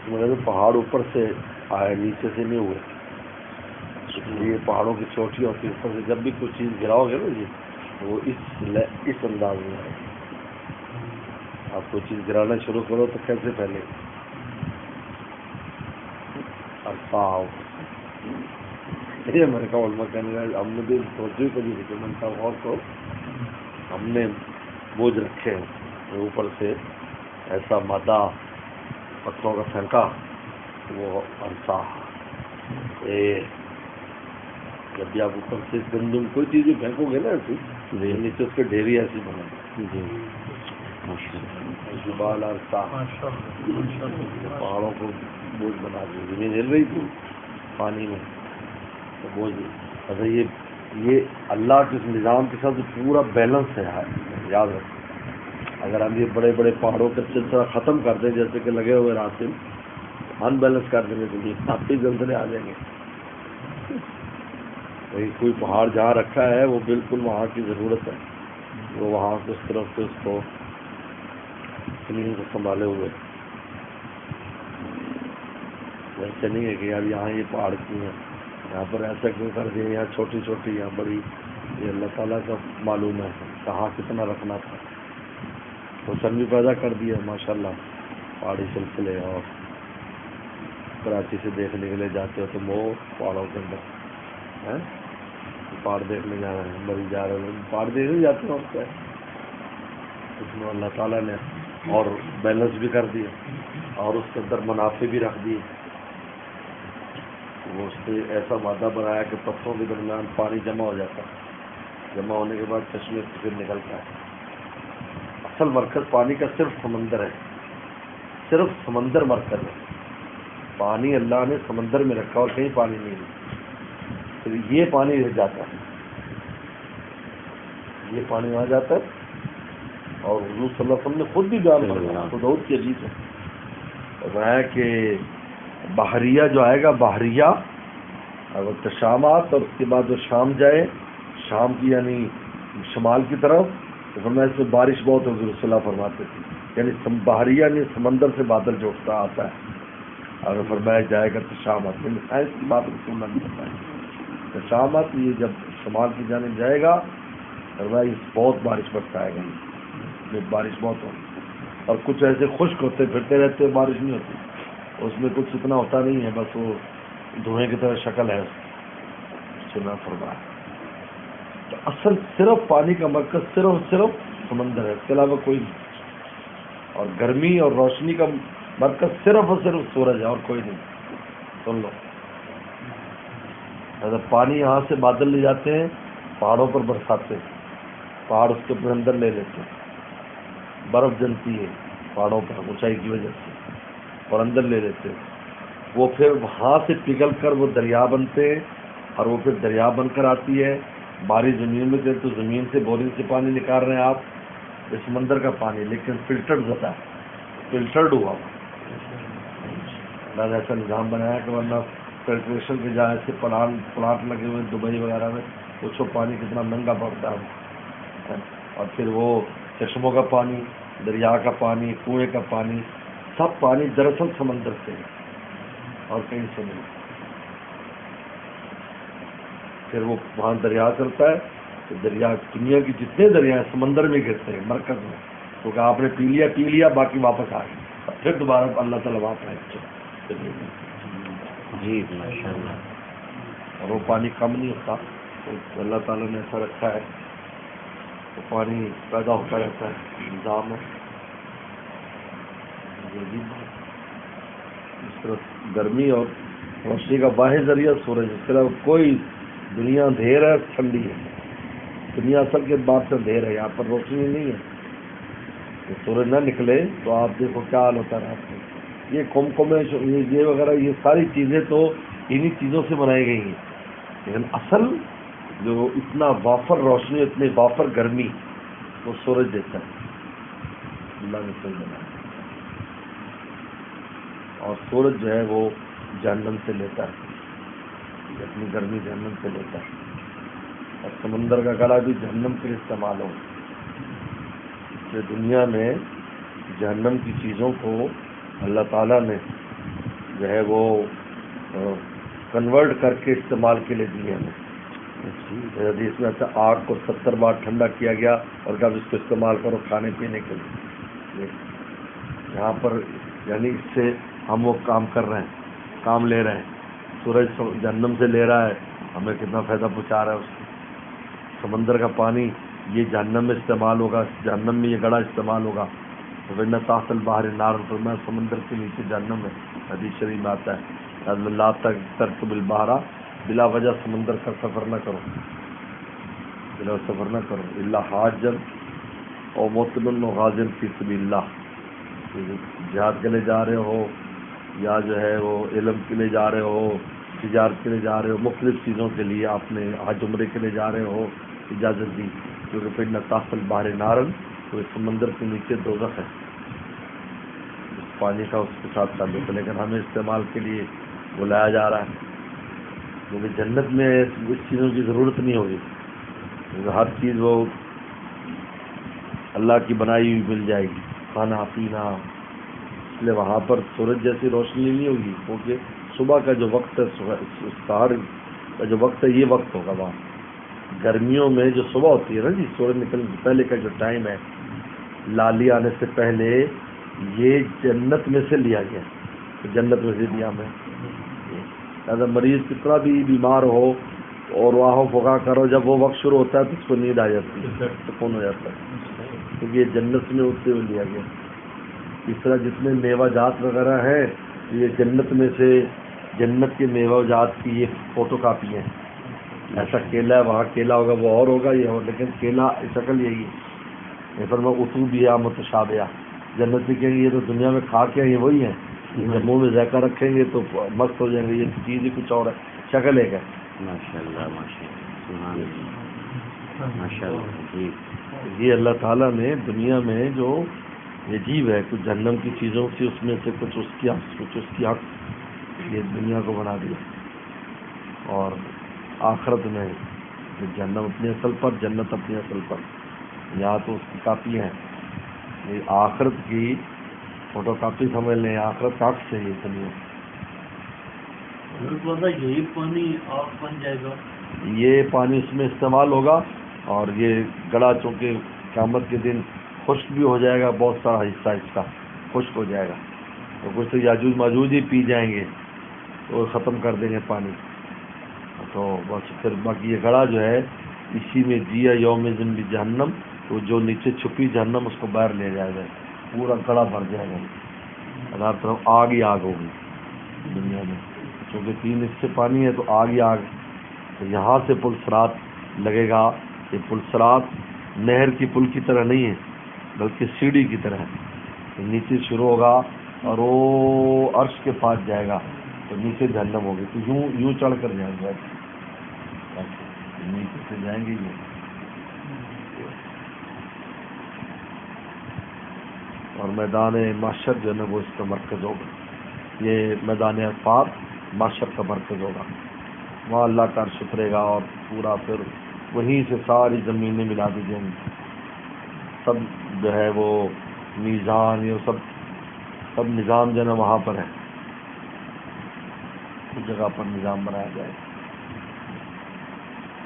مگر پہاڑ اوپر سے آئے نیچے سے نہیں ہوئے، یہ پہاڑوں کی چوٹی ہوتی ہے اوپر سے، جب بھی کوئی چیز گراؤ گے نا جی وہ اس انداز میں ہے. آپ کوئی چیز گرانا شروع کرو تو کیسے پہلے یہ ہمارے کا علماء کہنے لگا ہم نے بھی سوچی کبھی ریکمنڈ تھا اور تو ہم نے بوجھ رکھے ہیں اوپر سے ایسا مادہ پتھروں کا پھینکا وہ عرصہ. جب بھی آپ اوپر سے گندم کوئی چیز بھی پھینکو گے نا ایسی نیچے اس کے ڈھیری ایسی بنا جی جبال عرصہ پہاڑوں کو بوجھ بنا دی، زمین ہل رہی تھی پانی میں تو بوجھ. اچھا یہ اللہ کے نظام کے ساتھ پورا بیلنس ہے یاد رکھیں. اگر ہم یہ بڑے بڑے پہاڑوں کا سلسلہ ختم کر دیں جیسے کہ لگے ہوئے راستے ان بیلنس کر دیں گے تو آپ بھی زلزلے آ جائیں گے. کوئی پہاڑ جہاں رکھا ہے وہ بالکل وہاں کی ضرورت ہے، وہ وہاں سے اس طرف سے اس کو زمین کو سنبھالے ہوئے. ویسے نہیں ہے کہ یار یہاں یہ پہاڑ کیوں ہے، یہاں پر ایسا کیوں کر دیا، یہاں چھوٹی چھوٹی یہاں بڑی. یہ اللہ تعالیٰ کا معلوم ہے کہاں کتنا رکھنا تھا. حسن بھی پیدا کر دیا ماشاء اللہ پہاڑی سلسلے. اور کراچی سے دیکھنے کے لیے جاتے ہو تو وہ پہاڑوں کے اندر پہاڑ دیکھنے جا رہے ہیں، مری جا رہے ہیں پہاڑ دیکھنے جاتے ہیں. اس کا اس میں اللہ تعالیٰ نے اور بیلنس بھی کر دیا اور اس کے اندر منافع بھی رکھ دیے. وہ اس سے ایسا مادہ بنایا کہ پتھروں کے درمیان پانی جمع ہو جاتا ہے، جمع ہونے کے بعد چشمے سے پھر نکلتا ہے. اصل مرکز پانی کا صرف سمندر ہے، صرف سمندر مرکز ہے. پانی اللہ نے سمندر میں رکھا اور کہیں پانی نہیں ہے. پھر یہ پانی رہ جاتا ہے، یہ پانی وہاں جاتا ہے. اور حضور صلی اللہ علیہ وسلم نے خود بھی بیان کرنا خود کی حدیث ہے وہ کہ بحریہ جو آئے گا بحریہ اگر شامات اور اس کے بعد جو شام جائے شام کی یعنی شمال کی طرف تو فرمایا اس میں بارش بہت حضور صلی اللہ فرماتے تھے. یعنی بحریہ یعنی سمندر سے بادل جو اٹھتا آتا ہے. اگر فرمایا جائے گا تشامت یعنی سائنس کی بات رسول اللہ نے بتائی. تشامت یہ جب شمال کی جانب جائے گا فرمایا بہت بارش برسائے گا، بارش بہت ہوگی. اور کچھ ایسے خشک ہوتے پھرتے رہتے بارش نہیں ہوتی، اس میں کچھ اتنا ہوتا نہیں ہے، بس وہ دھوئیں کی طرح شکل ہے سنا فرمایا. تو اصل صرف پانی کا مرکز صرف سمندر ہے، اس کے علاوہ کوئی نہیں. اور گرمی اور روشنی کا مرکز صرف اور صرف سورج ہے اور کوئی نہیں. سن لو پانی یہاں سے بادل لے جاتے ہیں پہاڑوں پر برساتے ہیں، پہاڑ اس کے اندر لے لیتے ہیں، برف جمتی ہے پہاڑوں پر اونچائی کی وجہ سے اور اندر لے لیتے ہیں. وہ پھر وہاں سے پگھل کر وہ دریا بنتے ہیں اور وہ پھر دریا بن کر آتی ہے. بارش زمین میں تو زمین سے بورنگ سے پانی نکال رہے ہیں آپ اس سمندر کا پانی، لیکن فلٹرڈ ہوتا ہے، فلٹرڈ ہوا. اللہ نے ایسا نظام بنایا کہ ورنہ فلٹریشن کے جہاں سے پلانٹ لگے ہوئے دبئی وغیرہ میں اس کو پانی کتنا مہنگا پڑتا ہے. اور پھر وہ چشموں کا پانی، دریا کا پانی، کنویں کا پانی، سب پانی دراصل سمندر سے ہے اور کہیں سے نہیں. پھر وہ وہاں دریا چلتا ہے تو دریا دنیا کی جتنے دریا ہیں سمندر میں گرتے ہیں مرکز میں، کیونکہ آپ نے پی لیا باقی واپس آ گئے پھر دوبارہ اللہ تعالیٰ وہاں پہ جی ماشاء اللہ. اور وہ پانی کم نہیں ہوتا، تو اللہ تعالیٰ نے ایسا رکھا ہے تو پانی پیدا ہوتا رہتا ہے، نظام ہے. اس طرح گرمی اور روشنی کا واحد ذریعہ سورج، اس کے علاوہ کوئی دنیا اندھیر ہے ٹھنڈی ہے. دنیا اصل کے بعد سے اندھیر ہے، یہاں پر روشنی نہیں ہے. سورج نہ نکلے تو آپ دیکھو کیا حال ہوتا ہے رات میں. یہ کمکمے یہ وغیرہ یہ ساری چیزیں تو انہی چیزوں سے بنائی گئی ہیں، لیکن اصل جو اتنا وافر روشنی اتنی وافر گرمی وہ سورج دیتا ہے، اللہ نے سورج بنایا. اور سورج جو ہے وہ جہنم سے لیتا ہے، اپنی گرمی جہنم سے لیتا ہے. اور سمندر کا گڑا بھی جہنم کے لیے استعمال ہو. اس دنیا میں جہنم کی چیزوں کو اللہ تعالیٰ نے جو ہے وہ کنورٹ کر کے استعمال کے لیے دیے ہمیں. حدیث میں آتا آگ کو 70 بار ٹھنڈا کیا گیا اور جب اس کو استعمال کرو کھانے پینے کے لیے. یہاں پر یعنی اس سے ہم وہ کام کر رہے ہیں, کام لے رہے ہیں. سورج جہنم سے لے رہا ہے, ہمیں کتنا فائدہ پہنچا رہا ہے اس کو. سمندر کا پانی یہ جہنم میں استعمال ہوگا, جہنم میں یہ گڑھا استعمال ہوگا. تو ورنہ تحت البحر نار, فرمایا سمندر کے نیچے جہنم ہے. حدیث شریف میں آتا ہے لا ترکب البحر, بلا وجہ سمندر کا سفر نہ کرو, بلا سفر نہ کرو. الا حاجن او مطمئن و غازن فی سبیل اللہ, جہاد کے لیے جا رہے ہو یا جو ہے وہ علم کے لیے جا رہے ہو, تجارت کے لیے جا رہے ہو, مختلف چیزوں کے لیے آپ نے حج عمرے کے لیے جا رہے ہو, اجازت دی. کیونکہ پھر نہ تحت البحر نارن, تو سمندر کے نیچے دوزخ ہے. پانی کا اس کے ساتھ تعلق ہے, لیکن ہمیں استعمال کے لیے بلایا جا رہا ہے. کیونکہ جنت میں اس چیزوں کی ضرورت نہیں ہوگی, کیونکہ ہر چیز وہ اللہ کی بنائی ہوئی مل جائے گی, کھانا پینا. اس لیے وہاں پر سورج جیسی روشنی نہیں ہوگی, کیونکہ صبح کا جو وقت ہے, سحر کا جو وقت ہے, یہ وقت ہوگا وہاں. گرمیوں میں جو صبح ہوتی ہے نا جی, سورج نکلنے سے پہلے کا جو ٹائم ہے, لالی آنے سے پہلے, یہ جنت میں سے لیا گیا, جنت میں سے دیا میں. لہٰذا مریض کتنا بھی بیمار ہو اور واہ فقا کرو, جب وہ وقت شروع ہوتا ہے تو اس کو نیند آ جاتی ہے, سکون ہو جاتا ہے, کیونکہ یہ جنت میں ہوتے ہوئے لیا گیا. اس طرح جتنے میوہ جات وغیرہ ہیں, یہ جنت میں سے, جنت کے میوہ جات کی یہ فوٹو کاپی ہیں. ایسا کیلا ہے, وہاں کیلا ہوگا وہ اور ہوگا یہ اور, لیکن کیلا شکل یہی ہے. پر میں اتو بھی متشابہ, جنت میں کہیں گے یہ تو دنیا میں کھا کے یہ وہی ہیں, جب منہ میں ذائقہ رکھیں گے تو مست ہو جائیں گے. یہ چیز ہی کچھ اور ہے, شکل ایک ہے. ماشاء اللہ ماشاء اللہ. یہ اللہ تعالیٰ نے دنیا میں جو عجیب ہے, کچھ جہنم کی چیزوں سے, اس میں سے کچھ اس کی حق, کچھ اس کی حق, یہ دنیا کو بنا دیا. اور آخرت میں جہنم اپنی اصل پر, جنت اپنی اصل پر. یہاں تو اس کی کاپی ہیں, یہ آخرت کی فوٹو کاپی سمجھ لیں, آخرت کا عکس ہے یہ دنیا. یہی پانی آگ بن جائے گا, یہ پانی اس میں استعمال ہوگا, اور یہ گڑھا چونکہ قیامت کے دن خشک بھی ہو جائے گا, بہت سارا حصہ اس کا خشک ہو جائے گا. تو کچھ تو یاجوج ماجوج ہی پی جائیں گے, تو ختم کر دیں گے پانی. تو بس پھر باقی یہ گڑھا جو ہے, اسی میں جیا یوم بھی جہنم, تو جو نیچے چھپی جہنم اس کو باہر لے جائے گا, پورا گڑھا بھر جائے گا. ہر طرف آگ ہی آگ ہوگی دنیا میں, کیونکہ 3 حصے پانی ہے تو آگ ہی آگ. تو یہاں سے پل صراط لگے گا. یہ پل صراط نہر کی پل کی طرح نہیں ہے, بلکہ سیڑھی کی طرح ہے. نیچے شروع ہوگا اور وہ عرش کے پاس جائے گا, تو نیچے جہنم ہوگی. تو یوں چڑھ کر جائیں گے, نیچے سے جائیں گے یہ. اور میدان محشر جو ہے نا وہ اس کا مرکز ہوگا. یہ میدان عرفات محشر کا مرکز ہوگا. وہاں اللہ کا عرش اترے گا, اور پورا پھر وہیں سے ساری زمینیں ملا دی جائیں گی. سب جو ہے وہ میزان, یہ سب نظام جو ہے نا وہاں پر ہے, اس جگہ پر نظام بنایا جائے.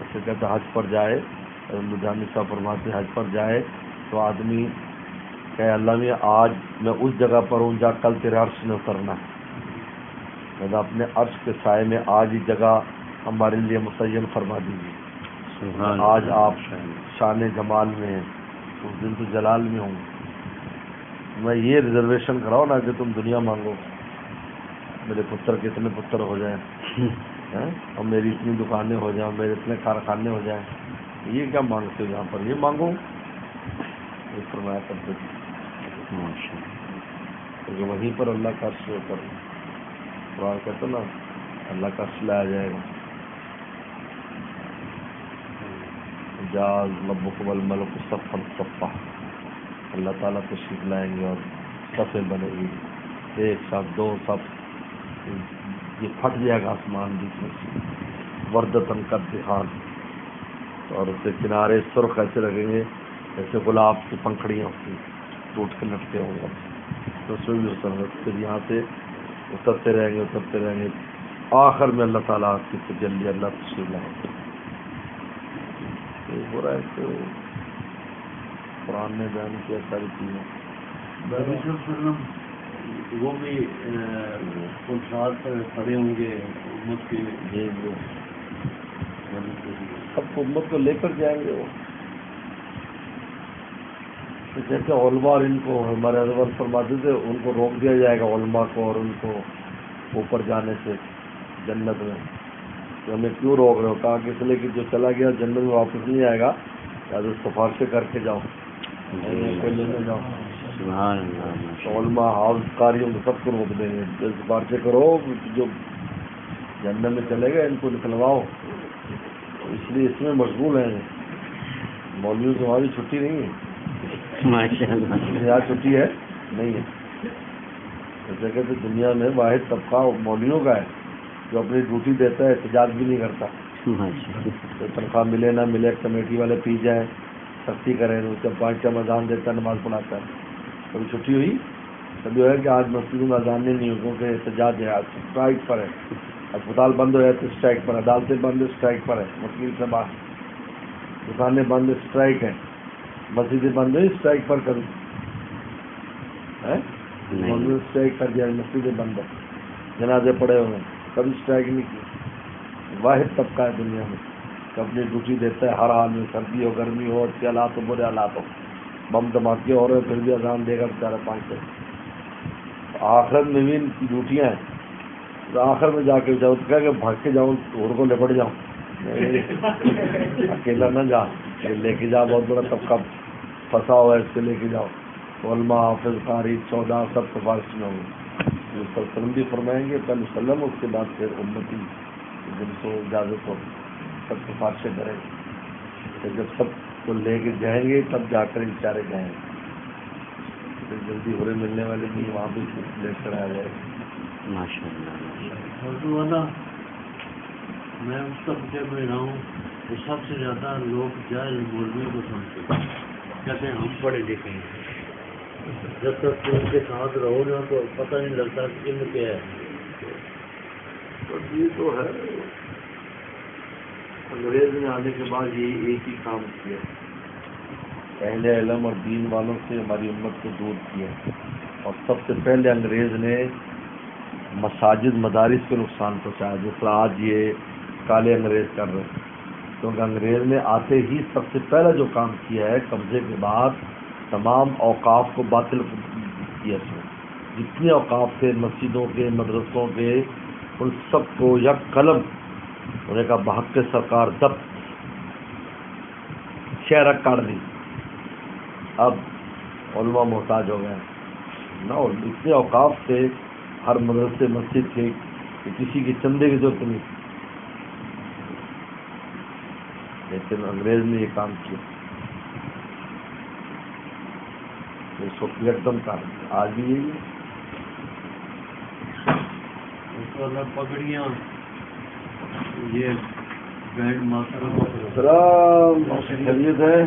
ایسے کہتے حج پر جائے, لدھیانوی صاحب فرماتے حج پر جائے تو آدمی کہ اللہ میں آج میں اس جگہ پر ہوں جہاں کل تیرے عرش نے اترنا ہے. میں اپنے عرش کے سائے میں آج ہی جگہ ہمارے لیے متعین فرما دیجیے. آج آپ شان جمال میں ہیں, اس دن تو جلال میں ہوں. میں یہ ریزرویشن کراؤ نا کہ تم دنیا مانگو, میرے پتر کے اتنے پتر ہو جائیں, اور میری اتنی دکانیں ہو جائیں, میرے اتنے کارخانے ہو جائیں. یہ کیا مانگتے ہو یہاں پر, یہ مانگو, یہ فرمایا کرتے تھے. کیونکہ وہیں پر اللہ کا عرش کر, قرآن کہتے نا اللہ کا عرش لایا جائے گا. جاز ربک والملک صفا صفا, اللہ تعالیٰ تشریف لائیں گے اور صفیں بنے گی, 1 صف 2 صف, یہ پھٹ جائے گا آسمان بیچ میں سے, وردتن کا دخان, اور اس کے کنارے سرخ ایسے لگیں گے جیسے گلاب کی پنکھڑیاں ہوتی ٹوٹ کے لٹکے ہوں گے. تو اس میں بھی پھر یہاں سے اترتے رہیں گے آخر میں اللہ تعالیٰ کی تجلی اللہ تشریف لائیں گے. یہ ہو رہا ہے کہ قرآن نے بیان کیا ساری چیزیں. نبی صلی اللہ علیہ وسلم وہ بھی ساتھ کھڑے ہوں گے امت کے. یہ سب امت کو لے کر جائیں گے وہ. تو جیسے علماء اور ان کو ہمارے حضرت فرماتے تھے ان کو روک دیا جائے گا علماء کو اور ان کو اوپر جانے سے جنت میں. تو ہمیں کیوں روک رہے ہو؟ کہا کہ اس لیے کہ جو چلا گیا جنت میں واپس نہیں آئے گا یا تو سفارشیں کر کے جاؤ کوئی لینے جاؤ. سبحان اللہ. تو علماء حافظ قاریوں کو سب کو روک دیں گے. سفارشیں کرو جو جنت میں چلے گا ان کو نکلواؤ. اس لیے اس میں مشغول ہیں. مولویوں کی ہماری چھٹی نہیں ہے. ماشاء اللہ. یہاں چھٹی ہے نہیں ہے. اس جگہ تو دنیا میں واحد طبقہ مولویوں کا ہے جو اپنی ڈیوٹی دیتا ہے احتجاج بھی نہیں کرتا. تو تنخواہ ملے نہ ملے کمیٹی والے پی جائیں سختی کریں جب 5 ٹائم اذان دیتا ہے نماز پڑھاتا ہے. کبھی چھٹی ہوئی کبھی ہے کہ آج مسجد میں اذان نہیں ہوئی کیونکہ احتجاج ہے آج اسٹرائک پر ہے. اسپتال بند ہو جائے تو اسٹرائک پر ہے. عدالتیں بند اسٹرائک پر ہے. وکیل سے باہر دکانیں بند اسٹرائک ہے. مسجدیں بند ہوئی اسٹرائک پر کروں اسٹرائک کر دیا. مسجدیں بند ہے جنازے پڑے ہوئے ہیں کبھی اسٹرائک نہیں کی. واحد طبقہ ہے دنیا میں کہ اپنی ڈیوٹی دیتا ہے ہر حال میں. سردی ہو گرمی ہو اچھے حالات ہو برے حالات ہو بم دھماکے ہو رہے ہیں پھر بھی اذان دے گا بیچارہ 5 بجے. آخرت میں بھی ان کی ڈیوٹیاں ہیں. تو آخر میں جا کے جاؤ تو کہہ کہ بھاگ کے جاؤں اور کو لپٹ جاؤں. اکیلا نہ جا لے کے جا. بہت بڑا طبقہ پھنسا ہوا ہے اس سے لے کے جاؤ. علماء حافظ قاری 14 سب سفارش میں ہوں گے. وسلم بھی فرمائیں گے پہلے وسلم اس کے بعد پھر امتی جن کو اجازت ہو سب سفارشیں کریں گے. پھر جب سب کو لے کے جائیں گے تب جا کر بیچارے جائیں گے. پھر جلدی ہورے ملنے والے بھی وہاں بھی لے کر آ جائے گا. ماشاء اللہ. حضور والا میں اس طبقے میں رہا ہوں تو سب سے زیادہ لوگ جائز مولویوں کو سمجھتے ہیں. کہتے ہیں ہم پڑھے لکھے ہیں. جب تک ان کے ساتھ رہو نا تو پتہ نہیں لگتا کہ علم کیا ہے. یہ تو ہے انگریز نے آنے کے بعد یہ ایک ہی کام کیا اہل علم اور دین والوں سے ہماری امت کو دور کیا. اور سب سے پہلے انگریز نے مساجد مدارس کو نقصان پہنچایا جس طرح آج یہ کالے انگریز کر رہے ہیں. کیونکہ انگریز نے آتے ہی سب سے پہلا جو کام کیا ہے قبضے کے بعد تمام اوقاف کو باطل کیا. جتنے اوقاف تھے مسجدوں کے مدرسوں کے ان سب کو یک قلم انہیں کا بحق سرکار ضبط شہر کاٹ دی. اب علماء محتاج ہو گئے نہ. اتنے اوقاف تھے ہر مدرسے مسجد کے کہ کسی کی چندے کی ضرورت نہیں. لیکن انگریز نے یہ کام کیا اس وقت ایک دم کام. آج بھی یہی ہے. پگڑیاں یہ بینڈ ماسٹر سلام خیریت ہے.